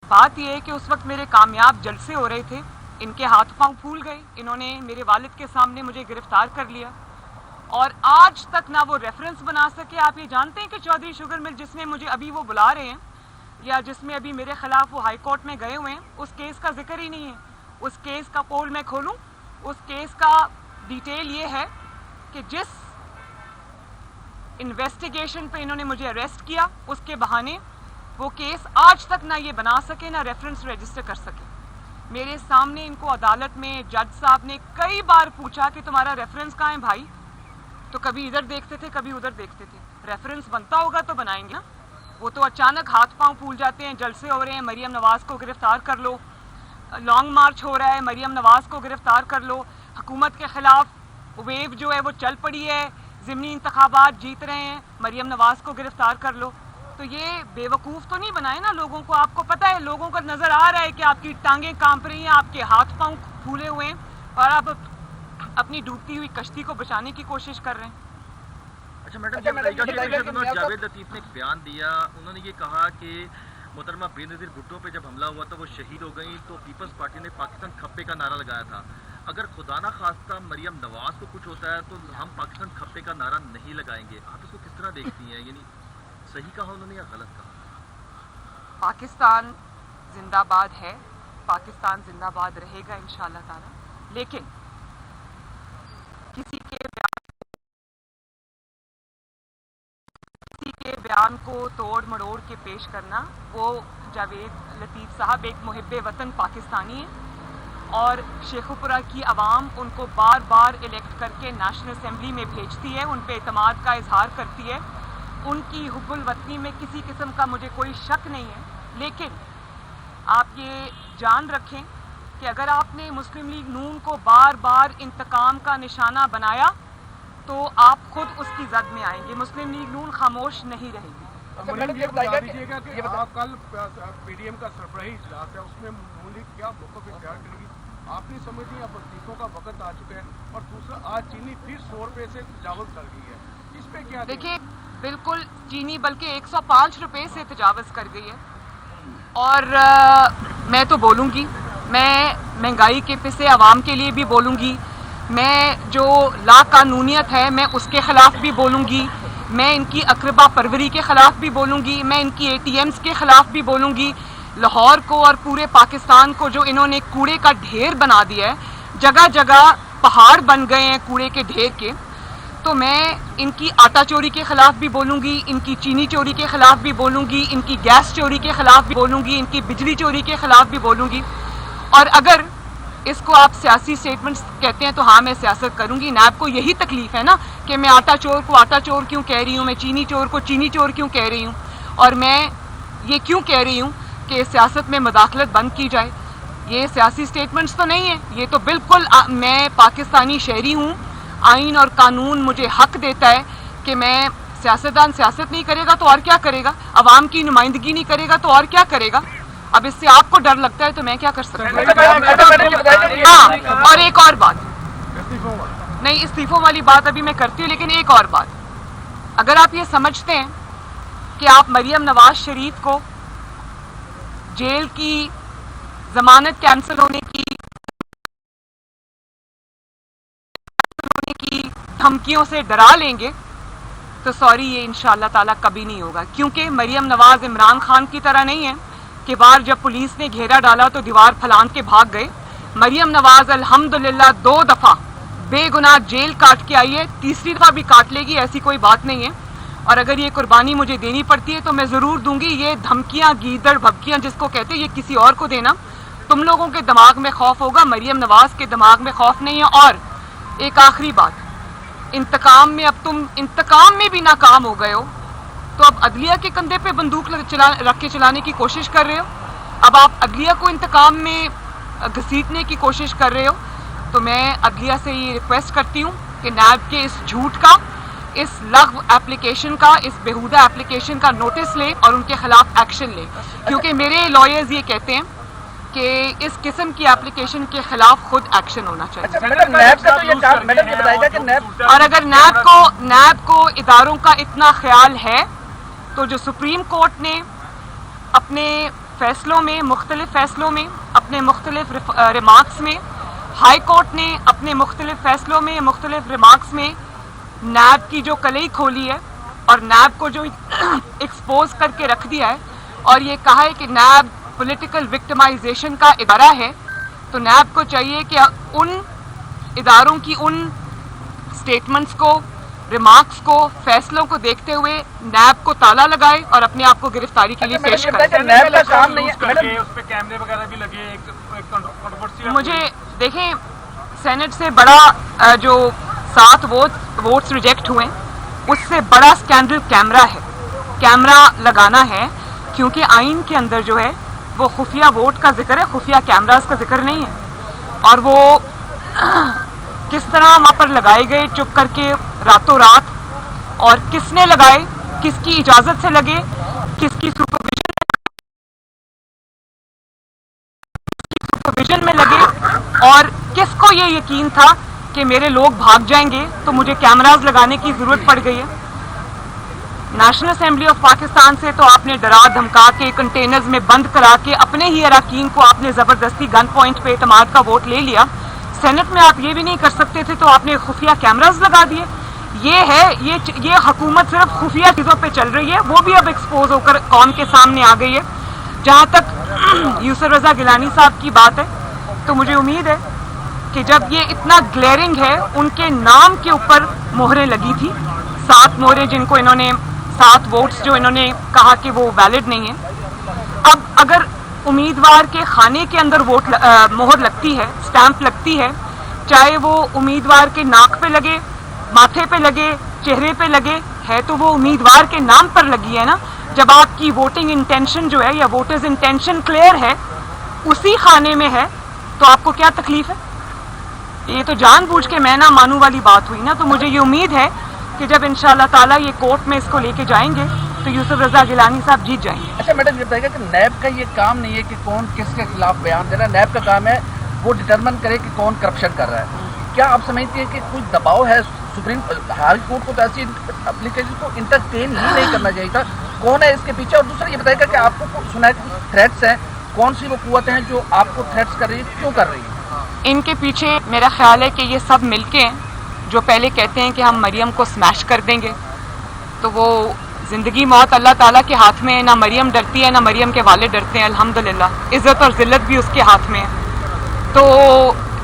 بات یہ ہے کہ اس وقت میرے کامیاب جلسے ہو رہے تھے, ان کے ہاتھ پاؤں پھول گئے, انہوں نے میرے والد کے سامنے مجھے گرفتار کر لیا, اور آج تک نہ وہ ریفرنس بنا سکے. آپ یہ جانتے ہیں کہ چودھری شوگر مل جس میں مجھے ابھی وہ بلا رہے ہیں, یا جس میں ابھی میرے خلاف وہ ہائی کورٹ میں گئے ہوئے ہیں, اس کیس کا ذکر ہی نہیں ہے. اس کیس کا پول میں کھولوں, اس کیس کا ڈیٹیل یہ ہے کہ جس انویسٹیگیشن پہ انہوں نے مجھے اریسٹ کیا, اس کے بہانے وہ کیس آج تک نہ یہ بنا سکے نہ ریفرنس رجسٹر کر سکے. میرے سامنے ان کو عدالت میں جج صاحب نے کئی بار پوچھا کہ تمہارا ریفرنس کہاں ہے بھائی, تو کبھی ادھر دیکھتے تھے کبھی ادھر دیکھتے تھے. ریفرنس بنتا ہوگا تو بنائیں گے نا, وہ تو اچانک ہاتھ پاؤں پھول جاتے ہیں. جلسے ہو رہے ہیں, مریم نواز کو گرفتار کر لو, لانگ مارچ ہو رہا ہے, مریم نواز کو گرفتار کر لو, حکومت کے خلاف ویو جو ہے وہ چل پڑی ہے, ضمنی انتخابات جیت رہے ہیں, مریم نواز کو گرفتار کر لو. تو یہ بے وقوف تو نہیں بنائے نا لوگوں کو. آپ کو پتہ ہے, لوگوں کو نظر آ رہا ہے کہ آپ کی ٹانگیں کانپ رہی ہیں, آپ کے ہاتھ پاؤں پھولے ہوئے ہیں, اور آپ اپنی ڈوبتی ہوئی کشتی کو بچانے کی کوشش کر رہے ہیں. اچھا میڈم, جاوید لطیف نے ایک بیان دیا, انہوں نے یہ کہا کہ محترمہ بے نظیر بھٹو پہ جب حملہ ہوا تھا وہ شہید ہو گئیں, تو پیپلز پارٹی نے پاکستان کھپے کا نعرہ لگایا تھا. اگر خدا نہ خواستہ مریم نواز کو کچھ ہوتا ہے تو ہم پاکستان کھپے کا نعرہ نہیں لگائیں گے. آپ اس کو کس طرح دیکھتی ہیں, یعنی صحیح کہا انہوں نے یا غلط کہا؟ پاکستان زندہ باد ہے, پاکستان زندہ باد رہے گا انشاءاللہ تعالی. لیکن کسی کے بیان کو توڑ مڑوڑ کے پیش کرنا, وہ جاوید لطیف صاحب ایک محب وطن پاکستانی ہیں, اور شیخوپورہ کی عوام ان کو بار بار الیکٹ کر کے نیشنل اسمبلی میں بھیجتی ہے, ان پہ اعتماد کا اظہار کرتی ہے. ان کی حب الوطنی میں کسی قسم کا مجھے کوئی شک نہیں ہے. لیکن آپ یہ جان رکھیں کہ اگر آپ نے مسلم لیگ نون کو بار بار انتقام کا نشانہ بنایا تو آپ خود اس کی زد میں آئیں گے. مسلم لیگ نون خاموش نہیں رہے گی. یہ بتا دیجیے گا کہ کل پی ڈی ایم کا سربراہی اجلاس ہے, اس میں نون لیگ کیا موقف اختیار کرے گی؟ آپ نہیں سمجھتی اب استعفوں کا وقت آ چکا ہے, اور دوسرا آج چینی پھر 100 روپے سے تجاوز کر گئی ہے, اس پہ کیا دیکھیے بالکل چینی بلکہ 105 روپے سے تجاوز کر گئی ہے, اور میں تو بولوں گی, میں مہنگائی کے پسے عوام کے لیے بھی بولوں گی, میں جو لا قانونیت ہے میں اس کے خلاف بھی بولوں گی, میں ان کی اقربا پروری کے خلاف بھی بولوں گی, میں ان کی اے ٹی ایمز کے خلاف بھی بولوں گی. لاہور کو اور پورے پاکستان کو جو انہوں نے کوڑے کا ڈھیر بنا دیا ہے, جگہ جگہ پہاڑ بن گئے ہیں کوڑے کے ڈھیر کے, تو میں ان کی آٹا چوری کے خلاف بھی بولوں گی, ان کی چینی چوری کے خلاف بھی بولوں گی, ان کی گیس چوری کے خلاف بھی بولوں گی, ان کی بجلی چوری کے خلاف بھی بولوں گی. اور اگر اس کو آپ سیاسی سٹیٹمنٹس کہتے ہیں تو ہاں میں سیاست کروں گی. نیب کو یہی تکلیف ہے نا کہ میں آٹا چور کو آٹا چور کیوں کہہ رہی ہوں, میں چینی چور کو چینی چور کیوں کہہ رہی ہوں, اور میں یہ کیوں کہہ رہی ہوں کہ سیاست میں مداخلت بند کی جائے. یہ سیاسی سٹیٹمنٹس تو نہیں ہیں, یہ تو بالکل میں پاکستانی شہری ہوں, آئین اور قانون مجھے حق دیتا ہے کہ میں سیاستدان سیاست نہیں کرے گا تو اور کیا کرے گا, عوام کی نمائندگی نہیں کرے گا تو اور کیا کرے گا. اب اس سے آپ کو ڈر لگتا ہے تو میں کیا کر سکتا ہوں. ہاں, اور ایک اور بات, نہیں استعفوں والی بات ابھی میں کرتی ہوں, لیکن ایک اور بات, اگر آپ یہ سمجھتے ہیں کہ آپ مریم نواز شریف کو جیل کی ضمانت کینسل ہونے کی دھمکیوں سے ڈرا لیں گے تو سوری, یہ انشاءاللہ تعالیٰ کبھی نہیں ہوگا. کیونکہ مریم نواز عمران خان کی طرح نہیں ہے کہ بار جب پولیس نے گھیرا ڈالا تو دیوار پھلان کے بھاگ گئے. مریم نواز الحمدللہ 2 دفعہ بے گناہ جیل کاٹ کے آئی ہے, تیسری دفعہ بھی کاٹ لے گی, ایسی کوئی بات نہیں ہے. اور اگر یہ قربانی مجھے دینی پڑتی ہے تو میں ضرور دوں گی. یہ دھمکیاں گیدڑ بھبکیاں جس کو کہتے ہیں, یہ کسی اور کو دینا, تم لوگوں کے دماغ میں خوف ہوگا, مریم نواز کے دماغ میں خوف نہیں ہے. اور ایک آخری بات, انتقام میں اب تم انتقام میں بھی ناکام ہو گئے ہو تو اب عدلیہ کے کندھے پہ بندوق رکھ کے چلانے کی کوشش کر رہے ہو. اب آپ عدلیہ کو انتقام میں گھسیٹنے کی کوشش کر رہے ہو. تو میں عدلیہ سے یہ ریکویسٹ کرتی ہوں کہ نیب کے اس جھوٹ کا, اس لغو اپلیکیشن کا, اس بیہودہ اپلیکیشن کا نوٹس لے اور ان کے خلاف ایکشن لے. کیونکہ میرے لائرز یہ کہتے ہیں کہ اس قسم کی اپلیکیشن کے خلاف خود ایکشن ہونا چاہیے. اور اگر نیب کو اداروں کا اتنا خیال ہے تو جو سپریم کورٹ نے اپنے फैसलों में, मुख्तलिफ फैसलों में, अपने मुख्तलिफ रिमार्क्स में, हाई कोर्ट ने अपने मुख्तलिफ फैसलों में, मुख्तलिफ रिमार्क्स में नैब की जो कलई खोली है और नैब को जो एक्सपोज करके रख दिया है और ये कहा है कि नैब पॉलिटिकल विक्टिमाइजेशन का इदारा है, तो नैब को चाहिए कि उन इदारों की उन स्टेटमेंट्स को, रिमार्क्स को, फैसलों को देखते हुए नैब को ताला लगाए और अपने आप को गिरफ्तारी के लिए पेश करे। नैब का काम नहीं है, उस पे कैमरे वगैरह भी लगे, एक कंट्रोवर्सी। मुझे देखें, सेनेट से बड़ा जो 7 वोट्स रिजेक्ट हुए, उससे बड़ा स्कैंडल कैमरा है, कैमरा लगाना है, क्योंकि आइन के अंदर जो है वो खुफिया वोट का जिक्र है, खुफिया कैमरास का जिक्र नहीं है। और वो किस तरह वहाँ पर लगाए गए चुप करके रातों रात, और किसने लगाए, किसकी इजाज़त से लगे, किसकी सुपरविजन में लगे, और किसको ये यकीन था कि मेरे लोग भाग जाएंगे तो मुझे कैमरास लगाने की ज़रूरत पड़ गई है। नेशनल असेंबली ऑफ पाकिस्तान से तो आपने डरा धमका के कंटेनर्स में बंद करा के अपने ही अरकान को आपने ज़बरदस्ती गन पॉइंट पे एतमाद का वोट ले लिया। सेनेट में आप ये भी नहीं कर सकते थे तो आपने खुफिया कैमरास लगा दिए। ये हुकूमत सिर्फ खुफिया चीज़ों पे चल रही है, वो भी अब एक्सपोज होकर कौम के सामने आ गई है। जहाँ तक यूसुफ रज़ा गिलानी साहब की बात है, तो मुझे उम्मीद है कि जब ये इतना ग्लेरिंग है, उनके नाम के ऊपर मोहरें लगी थी, 7 मोहरें, जिनको इन्होंने 7 वोट्स जो इन्होंने कहा कि वो वैलिड नहीं है। अब अगर उम्मीदवार के खाने के अंदर मोहर लगती है, स्टैंप लगती है, चाहे वो उम्मीदवार के नाक पे लगे, माथे पे लगे, चेहरे पे लगे, है तो वो उम्मीदवार के नाम पर लगी है ना। जब आपकी वोटिंग इंटेंशन जो है या वोटर्स इंटेंशन क्लियर है, उसी खाने में है, तो आपको क्या तकलीफ है? ये तो जानबूझ के मैं ना मानू वाली बात हुई ना। तो मुझे ये उम्मीद है कि जब इंशाअल्लाह ताला ये कोर्ट में इसको लेके जाएंगे तो यूसुफ रज़ा गिलानी साहब जीत जाएंगे। अच्छा मैडम, ये बताइएगा कि नैब का ये काम नहीं है कि कौन किसके खिलाफ बयान दे रहा है। नैब का काम है वो डिटरमिन करे कि कौन करप्शन कर रहा है। क्या आप समझती हैं कि कुछ दबाव है सुप्रीम हाई कोर्ट को? तो ऐसी एप्लीकेशन को इंटरटेन ही नहीं करना चाहिए था। कौन है इसके पीछे? और दूसरा ये बताइएगा कि आपको सुना है कि थ्रेट्स हैं, कौन सी वो कुव्वतें हैं जो आपको थ्रेट्स कर रही है, क्यों कर रही है? इनके पीछे मेरा ख्याल है कि ये सब मिलके हैं, जो पहले कहते हैं कि हम मरियम को स्मैश कर देंगे, तो वो ज़िंदगी मौत अल्लाह ताला के हाथ में है। ना मरियम डरती है, ना मरियम के वाले डरते हैं, अल्हम्दुलिल्लाह। इज़्ज़त और ज़िल्लत भी उसके हाथ में है। तो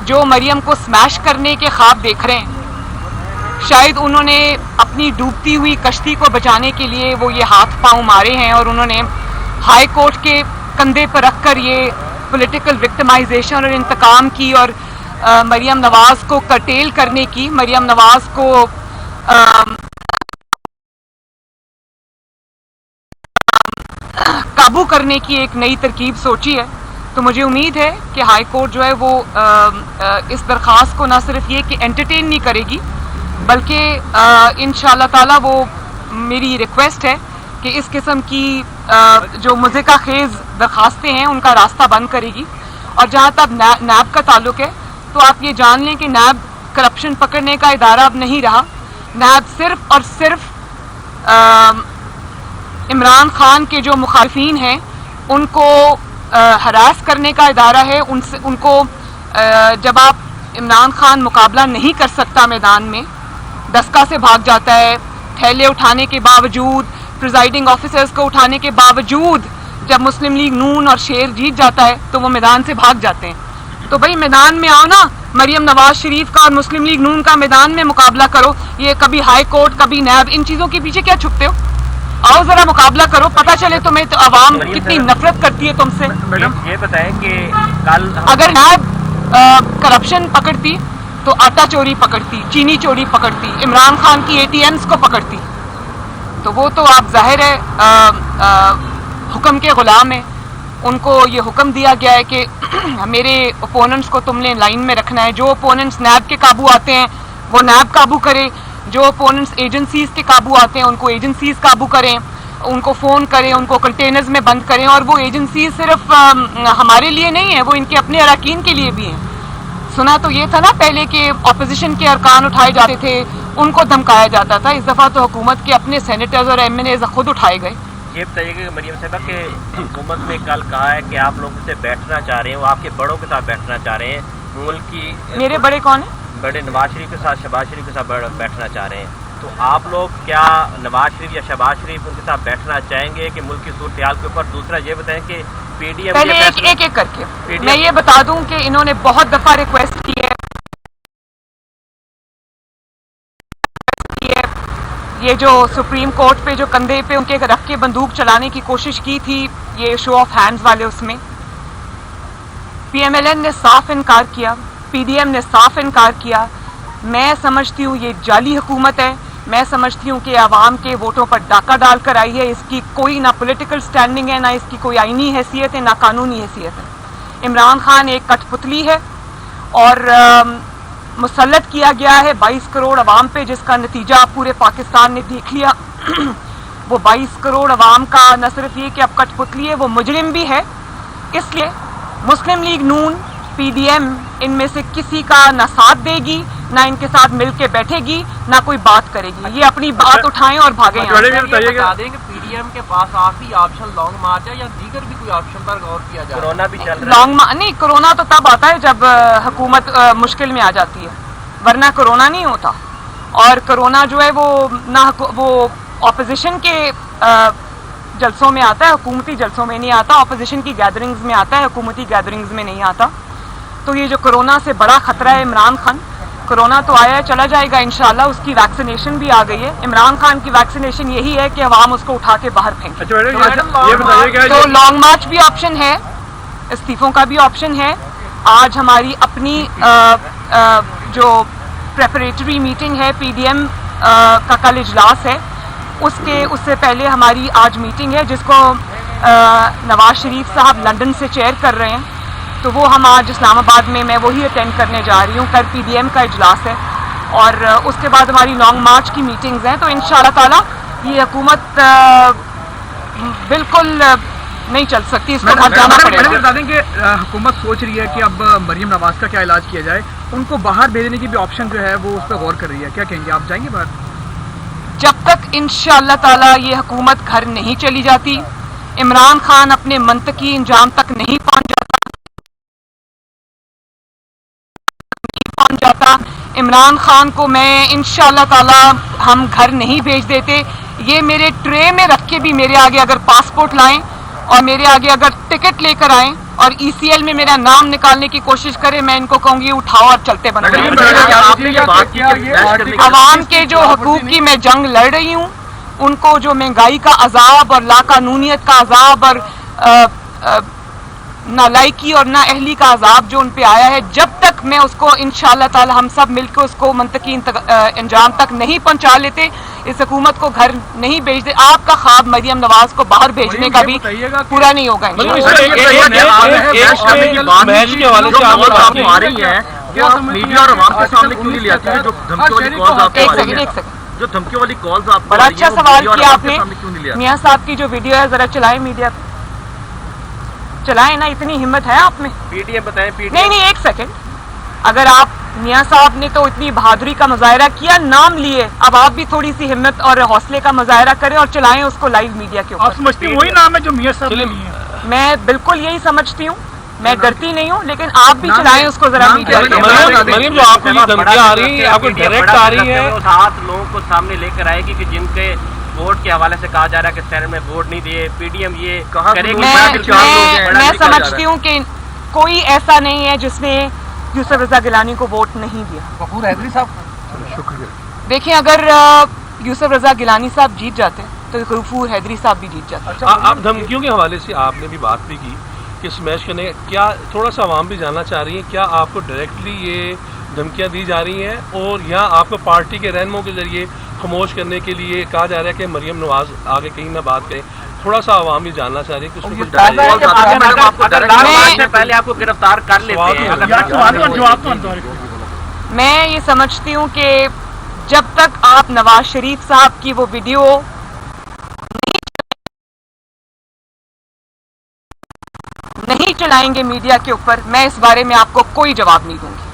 जो मरियम को स्मैश करने के ख्वाब देख रहे हैं, शायद उन्होंने अपनी डूबती हुई कश्ती को बचाने के लिए वो ये हाथ पांव मारे हैं, और उन्होंने हाई कोर्ट के कंधे पर रख कर ये पॉलिटिकल विक्टिमाइजेशन और इंतकाम की, और मरियम नवाज को कर्टेल करने की, मरियम नवाज को काबू करने की एक नई तरकीब सोची है। तो मुझे उम्मीद है कि हाई कोर्ट जो है वो इस दरख्वास्त को ना सिर्फ ये कि एंटरटेन नहीं करेगी, बल्कि इंशाअल्लाह ताला वो मेरी रिक्वेस्ट है कि इस किस्म की जो मुज़िका खेज़ दरख्वास्तें हैं उनका रास्ता बंद करेगी। और जहाँ तक नैब का ताल्लुक है, तो आप ये जान लें कि नैब करप्शन पकड़ने का इदारा अब नहीं रहा। नैब सिर्फ और सिर्फ इमरान खान के जो मुखालिफिन हैं उनको हरास करने का इदारा है। उनको जब आप इमरान खान मुकाबला नहीं कर सकता मैदान में, दस्का से भाग जाता है, थैले उठाने के बावजूद, प्रिजाइडिंग ऑफिसर्स को उठाने के बावजूद, जब मुस्लिम लीग नून और शेर जीत जाता है तो वो मैदान से भाग जाते हैं। तो भाई मैदान में आओ ना, मरियम नवाज शरीफ का और मुस्लिम लीग नून का मैदान में मुकाबला करो। ये कभी हाई कोर्ट, कभी नैब, इन चीज़ों के पीछे क्या छुपते हो? आओ जरा मुकाबला करो, पता चले तुम्हें तो आवाम कितनी नफरत करती है तुमसे। मैडम ये बताएं कि कल अगर नैब करप्शन पकड़ती तो आटा चोरी पकड़ती, चीनी चोरी पकड़ती, इमरान खान की ATMs को पकड़ती। तो वो तो आप जाहिर है हुक्म के गुलाम है। उनको ये हुक्म दिया गया है कि मेरे ओपोनेंट्स को तुमने लाइन में रखना है। जो ओपोनेंट्स नैब के काबू आते हैं वो नैब काबू करे, जो ओपोनेंट्स एजेंसीज़ के काबू आते हैं उनको एजेंसीज़ काबू करें, उनको फ़ोन करें, उनको कंटेनर्स में बंद करें। और वो एजेंसीज सिर्फ हमारे लिए नहीं है, वो इनके अपने अरकान के लिए भी हैं। सुना तो ये था ना पहले कि अपोजिशन के अरकान उठाए जाते थे, उनको धमकाया जाता था। इस दफ़ा तो हुकूमत के अपने सेनेटर्स और MNAs खुद उठाए गए। ये बताइएगा कि मरियम साहबा के हुकूमत ने कल कहा है कि आप लोगों से बैठना चाह रहे हैं, वो आपके बड़ों के साथ बैठना चाह रहे हैं, मुल्क की मेरे बड़े कौन है? बड़े नवाज शरीफ के साथ, शहबाज शरीफ के साथ बैठना चाह रहे हैं। तो आप लोग क्या नवाज शरीफ या शहबाज शरीफ उनके साथ बैठना चाहेंगे कि मुल्क की सूरत हाल के ऊपर? दूसरा ये बताएं कि पीडीएम पहले एक एक करके मैं ये बता दूं कि इन्होंने बहुत दफा रिक्वेस्ट की है, ये जो सुप्रीम कोर्ट पे जो कंधे पे उनके रख के बंदूक चलाने की कोशिश की थी, ये शो ऑफ हैंड्स वाले, उसमें पीएमएलएन ने साफ इनकार किया, पीडीएम ने साफ इनकार किया। मैं समझती हूँ ये जाली हुकूमत है, मैं समझती हूँ कि आवाम के वोटों पर डाका डालकर आई है, इसकी कोई ना पॉलिटिकल स्टैंडिंग है, ना इसकी कोई आईनी हैसियत है, ना कानूनी हैसियत है। इमरान खान एक कठपुतली है और मुसल्लत किया गया है 22 करोड़ अवाम पे, जिसका नतीजा पूरे पाकिस्तान ने देख लिया। वो 22 करोड़ अवाम का न सिर्फ ये कि अब कठपुतली है, वो मुजरिम भी है। इसलिए मुस्लिम लीग नून, पीडीएम इनमें से किसी का ना साथ देगी, ना इनके साथ मिलके बैठेगी, ना कोई बात करेगी। ये अपनी बात उठाएं और भागें यहाँ से। बता दें कि पीडीएम के पास आखिरी ऑप्शन लॉन्ग मार्च है या दीगर भी कोई ऑप्शन पर गौर किया जाए? कोरोना भी चल रहा है। लॉन्ग नहीं, कोरोना तो तब आता है जब हुकूमत मुश्किल में आ जाती है, वरना कोरोना नहीं होता। और कोरोना जो है वो ऑपोजिशन के जलसों में आता है, हुकूमती जलसों में नहीं आता, ऑपोजिशन की गैदरिंग्स में आता है, हुकूमती गैदरिंग्स में नहीं आता। तो ये जो कोरोना से बड़ा खतरा है इमरान खान, कोरोना तो आया है, चला जाएगा इंशाल्लाह। उसकी वैक्सीनेशन भी आ गई है। इमरान खान की वैक्सीनेशन यही है कि अवाम उसको उठा के बाहर फेंके। तो लॉन्ग मार्च भी ऑप्शन है, इस्तीफों का भी ऑप्शन है। आज हमारी अपनी जो प्रेपरेटरी मीटिंग है, पीडीएम का कल इजलास है, उससे पहले हमारी आज मीटिंग है जिसको नवाज शरीफ साहब लंदन से चेयर कर रहे हैं। तो वो हम आज इस्लामाबाद में, मैं वही अटेंड करने जा रही हूँ। कल पीडीएम का इजलास है और उसके बाद हमारी लॉन्ग मार्च की मीटिंग्स हैं। तो इंशाअल्लाह ताला ये हुकूमत बिल्कुल नहीं चल सकती, इसको घर जाना पड़ेगा। बता दें कि हुकूमत सोच रही है कि अब मरियम नवाज का क्या इलाज किया जाए, उनको बाहर भेजने की भी ऑप्शन जो है वो उस पर गौर कर रही है। क्या कहेंगे, आप जाएंगे बाहर? जब तक इंशाअल्लाह ताला ये हुकूमत घर नहीं चली जाती, इमरान खान अपने मंतकी इंजाम तक नहीं पहुंच जाता, इमरान खान को मैं इंशाअल्लाह ताला हम घर नहीं भेज देते। ये मेरे ट्रे में रख के भी मेरे आगे अगर पासपोर्ट लाएं और मेरे आगे अगर टिकट लेकर आएं और ईसीएल में मेरा नाम निकालने की कोशिश करें, मैं इनको कहूंगी उठाओ और चलते बनो। आवाम के जो हकूक की मैं जंग लड़ रही हूँ, उनको जो महंगाई का अजाब और लाकानूनियत का अजाब और नालायकी और नाअहली का अजाब जो उन पे आया है, जब तक मैं उसको इंशाअल्लाह ताला हम सब मिलकर उसको मंतकी अंजाम तक नहीं पहुंचा लेते, इस हुकूमत को घर नहीं भेज दे, आपका ख्वाब मरियम नवाज को बाहर भेजने का भी पूरा नहीं होगा। जो धमकी वाली कॉल्स आप बड़ा अच्छा सवाल किया आपने। मियां साहब की जो वीडियो है जरा चलाएं, मीडिया चलाएं ना, इतनी हिम्मत है आप में? पीडीएम बताएं। नहीं, एक सेकंड। अगर आप मियां साहब ने तो इतनी बहादुरी का मुजाहरा किया, नाम लिए, अब आप भी थोड़ी सी हिम्मत और हौसले का मुजाहरा करें और चलाएं उसको लाइव मीडिया के ऊपर। आप समझती वही नाम है जो मियां साहब ने लिए? मैं बिल्कुल यही समझती हूँ, मैं डरती नहीं हूँ, लेकिन आप भी चलाएं उसको जरा मीडिया के ऊपर। मरियम, जो आपको ये धमकियां आ रही हैं, आपको डायरेक्ट आ रही है, 7 लोगों को सामने लेकर आएगी कि जिनके वोट के हवाले से कहा जा रहा है कि सेनेट में वोट नहीं दिए, पीडीएम ये करेगी। मैं समझती हूँ कि कोई ऐसा नहीं है जिसने यूसुफ रजा गिलानी को वोट नहीं दिया। गफूर हैदरी साहब, देखिए, अगर यूसुफ रजा गिलानी साहब जीत जाते तो गफूर हैदरी साहब भी जीत जाते। आप धमकियों के हवाले से आपने भी बात भी की कि स्मैश करने, क्या थोड़ा सा आवाम भी जानना चाह रही है, क्या आपको डायरेक्टली ये धमकियां दी जा रही हैं और यहाँ आपको पार्टी के रहनुमाओं के जरिए खामोश करने के लिए कहा जा रहा है कि मरियम नवाज आगे कहीं ना बात करें? थोड़ा सा आवाम भी जानना चाह रही है कि उसको कुछ पहले आपको गिरफ्तार कर लेते हैं। मैं ये समझती हूँ कि जब तक आप नवाज शरीफ साहब की वो वीडियो नहीं चलाएंगे मीडिया के ऊपर, मैं इस बारे में आपको कोई जवाब नहीं दूंगी।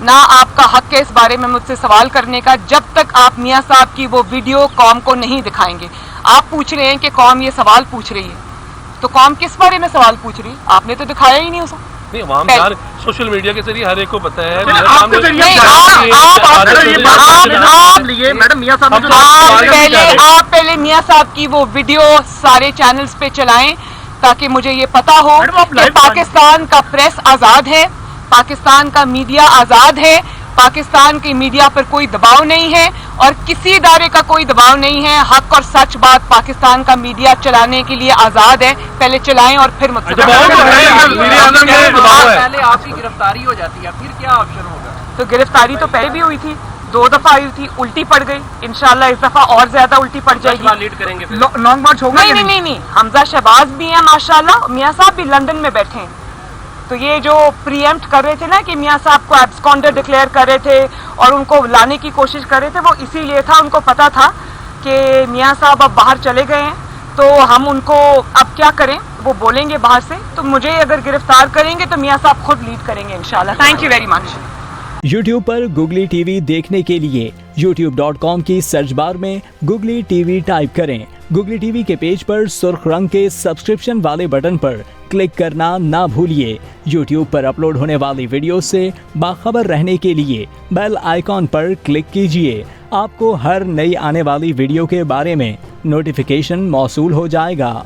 ना आपका हक है इस बारे में मुझसे सवाल करने का, जब तक आप मियां साहब की वो वीडियो कौम को नहीं दिखाएंगे। आप पूछ रहे हैं कि कौम ये सवाल पूछ रही है, तो कौम किस बारे में सवाल पूछ रही है? आपने तो दिखाया ही नहीं उसे। नहीं, आवाम जान सोशल मीडिया के जरिए हर एक को पता है। नहीं, मेरे आपके सामने- जरिए नहीं, आप लिए मैडम मियां साहब ने जो आप पहले मियां साहब की वो वीडियो सारे चैनल्स पे चलाएं ताकि मुझे ये पता हो मैडम, आप कि लाइव पाकिस्तान का प्रेस आज़ाद है, पाकिस्तान का मीडिया आज़ाद है, पाकिस्तान की मीडिया पर कोई दबाव नहीं है और किसी इदारे का कोई दबाव नहीं है। हक और सच बात पाकिस्तान का मीडिया चलाने के लिए आज़ाद है, पहले चलाएं और फिर मुझसे दबाव तो है, मीडिया अंदर में दबाव है। पहले आपकी गिरफ्तारी हो जाती है, फिर क्या ऑप्शन होगा? तो गिरफ्तारी तो पहले भी हुई थी, 2 दफा हुई थी, उल्टी पड़ गई। इंशाल्लाह इस दफा और ज्यादा उल्टी पड़ जाएगी। लीड करेंगे फिर। लॉन्ग मार्च होगा नहीं या नहीं नहीं नहीं, हमजा शहबाज भी हैं माशाल्लाह, मियां साहब भी लंदन में बैठे हैं। तो ये जो प्रीएम्प्ट कर रहे थे ना कि मियां साहब को एब्सकॉन्डर डिक्लेयर कर रहे थे और उनको लाने की कोशिश कर रहे थे, वो इसीलिए था, उनको पता था कि मियां साहब अब बाहर चले गए हैं, तो हम उनको अब क्या करें, वो बोलेंगे बाहर से। तो मुझे अगर गिरफ्तार करेंगे तो मियां साहब खुद लीड करेंगे इंशाल्लाह। Thank you very much. YouTube पर Google TV देखने के लिए youtube.com की सर्च बार में Google TV टाइप करें। Google TV के पेज पर सुर्ख रंग के सब्सक्रिप्शन वाले बटन पर क्लिक करना ना भूलिए। YouTube पर अपलोड होने वाली वीडियो से बाखबर रहने के लिए बेल आइकॉन पर क्लिक कीजिए। आपको हर नई आने वाली वीडियो के बारे में नोटिफिकेशन मौसूल हो जाएगा।